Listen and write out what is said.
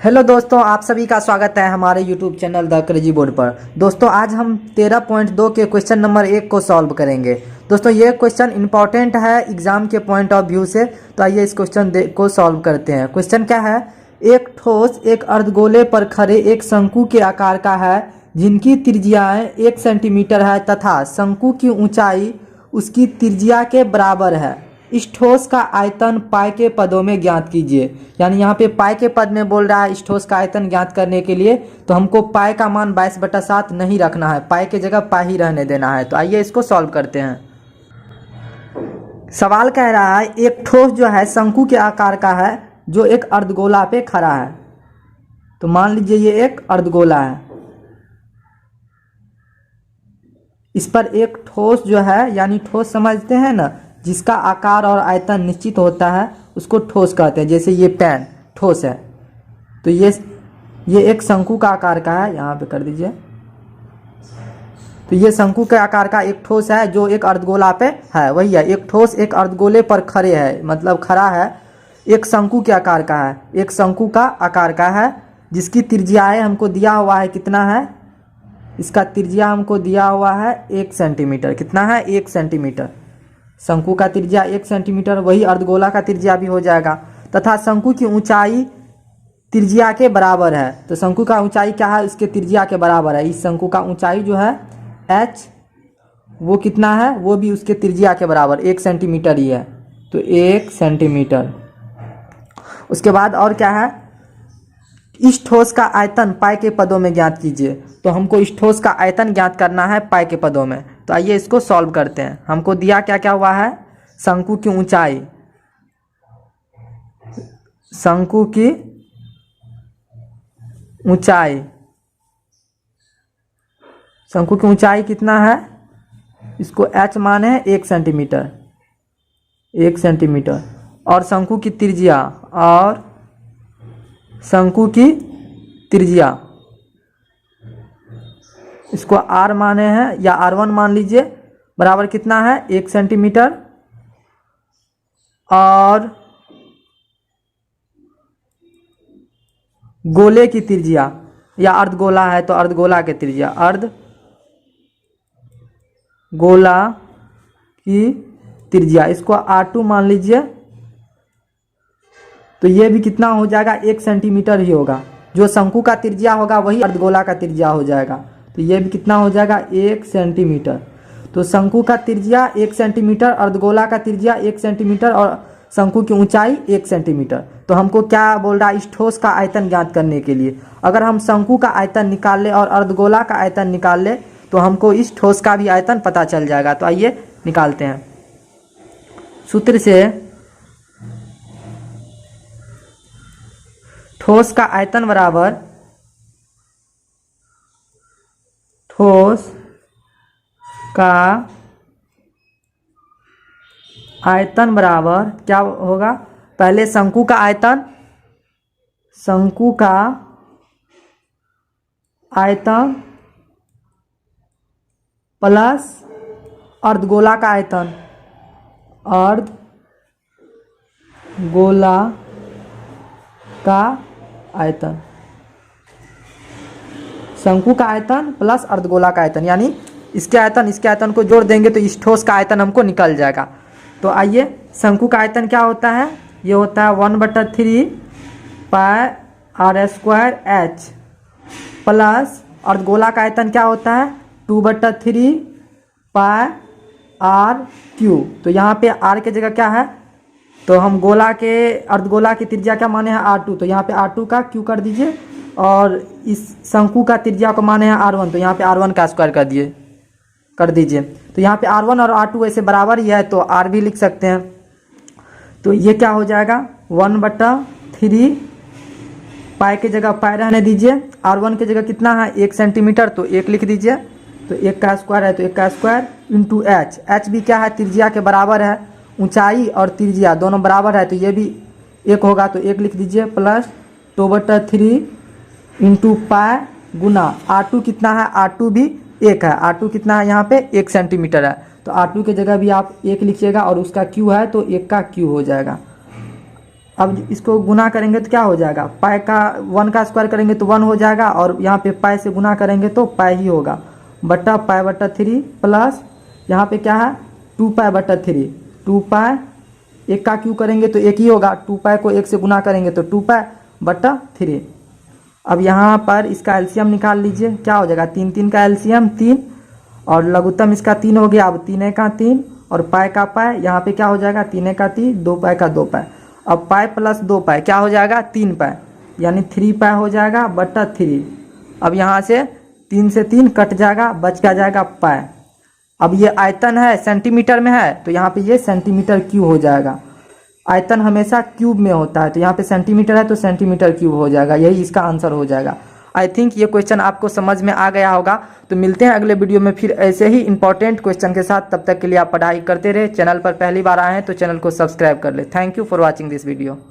Hello दोस्तों, आप सभी का स्वागत है हमारे YouTube channel the crazy board पर। दोस्तों आज हम 13.2 के क्वेश्चन नंबर 1 को सॉल्व करेंगे। दोस्तों ये क्वेश्चन इंपॉर्टेंट है एग्जाम के पॉइंट ऑफ व्यू से, तो आइए इस क्वेश्चन को सॉल्व करते हैं। क्वेश्चन क्या है? एक ठोस एक अर्धगोले पर खड़े एक शंकु के आकार का है जिनकी त्रिज्याएं 1 सेंटीमीटर है तथा शंकु की ऊंचाई उसकी त्रिज्या के बराबर है। इस ठोस का आयतन पाई के पदों में ज्ञात कीजिए। यानी यहाँ पे पाई के पद में बोल रहा है इस ठोस का आयतन ज्ञात करने के लिए, तो हमको पाई का मान 22/7 नहीं रखना है, पाई के जगह पाई ही रहने देना है। तो आइए इसको सॉल्व करते हैं। सवाल कह रहा है एक ठोस जो है शंकु के आकार का है जो एक अर्धगोला पे खड़ा है। तो मान लीजिए ये एक अर्धगोला है, इस पर एक ठोस जो है, यानी ठोस समझते हैं ना, जिसका आकार और आयतन निश्चित होता है उसको ठोस कहते हैं। जैसे ये पेन ठोस है, तो ये एक शंकु का आकार का है, यहाँ पे कर दीजिए। तो ये शंकु के आकार का एक ठोस है जो एक अर्धगोला पे है, वही है। एक ठोस एक अर्धगोले पर खड़े है, मतलब खड़ा है, एक शंकु के आकार का है, एक शंकु का आकार का है जिसकी त्रिज्याएं हमको दिया हुआ है। कितना है इसका त्रिज्या? हमको दिया हुआ है 1 सेंटीमीटर। कितना है? 1 सेंटीमीटर। शंकु का त्रिज्या 1 सेंटीमीटर, वही अर्धगोला का त्रिज्या भी हो जाएगा। तथा शंकु की ऊंचाई त्रिज्या के बराबर है। तो शंकु का ऊंचाई क्या है? इसके त्रिज्या के बराबर है। इस शंकु का ऊंचाई जो है h, वो कितना है? वो भी उसके त्रिज्या के बराबर 1 सेंटीमीटर ही है। तो 1 सेंटीमीटर। उसके बाद और क्या है? इस ठोस का आयतन पाई के पदों में ज्ञात कीजिए। तो हमको इस ठोस का आयतन ज्ञात करना है पाई के पदों में। तो आइए इसको सॉल्व करते हैं। हमको दिया क्या क्या हुआ है? शंकु की ऊंचाई, शंकु की ऊंचाई, शंकु की ऊंचाई कितना है? इसको h मान है 1 सेंटीमीटर, 1 सेंटीमीटर। और शंकु की त्रिज्या, और शंकु की त्रिज्या इसको r माने हैं, या r1 मान लीजिए, बराबर कितना है? 1 सेंटीमीटर। और गोले की त्रिज्या, या अर्धगोला है तो अर्धगोला की त्रिज्या, अर्धगोला की त्रिज्या, इसको r2 मान लीजिए। तो ये भी कितना हो जाएगा? 1 सेंटीमीटर ही होगा। जो शंकु का त्रिज्या होगा वही अर्धगोला का त्रिज्या हो जाएगा। तो ये भी कितना हो जाएगा? 1 सेंटीमीटर। तो शंकु का त्रिज्या 1 सेंटीमीटर, अर्धगोला का त्रिज्या 1 सेंटीमीटर और शंकु की ऊंचाई 1 सेंटीमीटर। तो हमको क्या बोल रहा है? इस ठोस का आयतन ज्ञात करने के लिए अगर हम शंकु का आयतन निकाल ले और अर्धगोला का आयतन निकाल ले तो हमको इस ठोस का भी आयतन पता चल जाएगा। तो आइए निकालते हैं। सूत्र से ठोस का आयतन बराबर, ठोस का आयतन बराबर क्या होगा? पहले शंकु का आयतन, शंकु का आयतन प्लस अर्धगोला का आयतन, अर्धगोला का आयतन, शंकु का आयतन प्लस अर्धगोला का आयतन, यानी इसके आयतन को जोड़ देंगे तो इस ठोस का आयतन हमको निकल जाएगा। तो आइए, शंकु का आयतन क्या होता है? ये होता है 1/3 पाई r² h प्लस अर्धगोला का आयतन क्या होता है? 2/3 पाई r³। तो यहाँ पे r के जगह क्या है? तो हम अर्धगोला की त्रिज्या क्या माने हैं? r2। तो यहाँ पे r2 का q कर दीजिए, और इस शंकु का त्रिज्या को माने हैं r1। तो यहाँ पे r1 का स्क्वायर कर दीजिए। तो यहाँ पे r1 और r2 वैसे बराबर ही है तो r भी लिख सकते हैं। तो ये क्या हो जाएगा? 1/3 पाई के जगह पाई रहने दीजिए, r1 के जगह कितना है? 1 सेंटीमीटर, तो 1 लिख दीजिए। तो 1 का स्क्वायर है तो 1 का स्क्वायर इंटू h भी क्या है? त्रिज्या के बराबर है। ऊंचाई और त्रिज्या दोनों बराबर है तो ये भी 1 होगा, तो 1 लिख दीजिए, प्लस 2/3 इंटू पाई गुना r2 कितना है? r2 भी 1 है। r2 कितना है? यहाँ पे 1 सेंटीमीटर है। तो R2 के जगह भी आप 1 लिखिएगा और उसका Q है तो 1 का Q हो जाएगा। अब इसको गुना करेंगे तो क्या हो जाएगा, पाई का 1 का स्क्वायर करेंगे तो 1 हो जाएगा, और यहाँ पे पाई से गुना करेंगे तो पाई ही होगा, बटा पाई बटा 3 प्लस यहाँ पे क्या है 2 पाई बटा 3, 2 पाई 1 का क्यू करेंगे तो 1 ही होगा, 2 पाई को 1 से गुना करेंगे तो 2 पाई बटा 3। अब यहाँ पर इसका एलसीएम निकाल लीजिए, क्या हो जाएगा 3 3 का एलसीएम 3, और लघुत्तम इसका 3 हो गया। अब 3 का 3 और पाई का पाई, यहाँ पे क्या हो जाएगा 3 का 3, 2 पाई का 2 पाई। अब पाई प्लस 2 पाई क्या हो जाएगा 3 पाई, यानी 3 पाई हो जाएगा बटा 3। अब यहाँ से 3 से 3 कट जाएगा, बच क्या जाएगा पाई। अब ये आयतन है सेंटीमीटर में है तो यहाँ पे ये सेंटीमीटर क्यूब हो जाएगा, आयतन हमेशा क्यूब में होता है तो यहाँ पे सेंटीमीटर है तो सेंटीमीटर क्यूब हो जाएगा, यही इसका आंसर हो जाएगा। आई थिंक ये क्वेश्चन आपको समझ में आ गया होगा। तो मिलते हैं अगले वीडियो में फिर ऐसे ही इंपॉर्टेंट क्वेश्चन के साथ, तब तक के लिए आप पढ़ाई करते रहे। चैनल पर पहली बार आए हैं तो चैनल को सब्सक्राइब कर ले। Thank you for watching this video.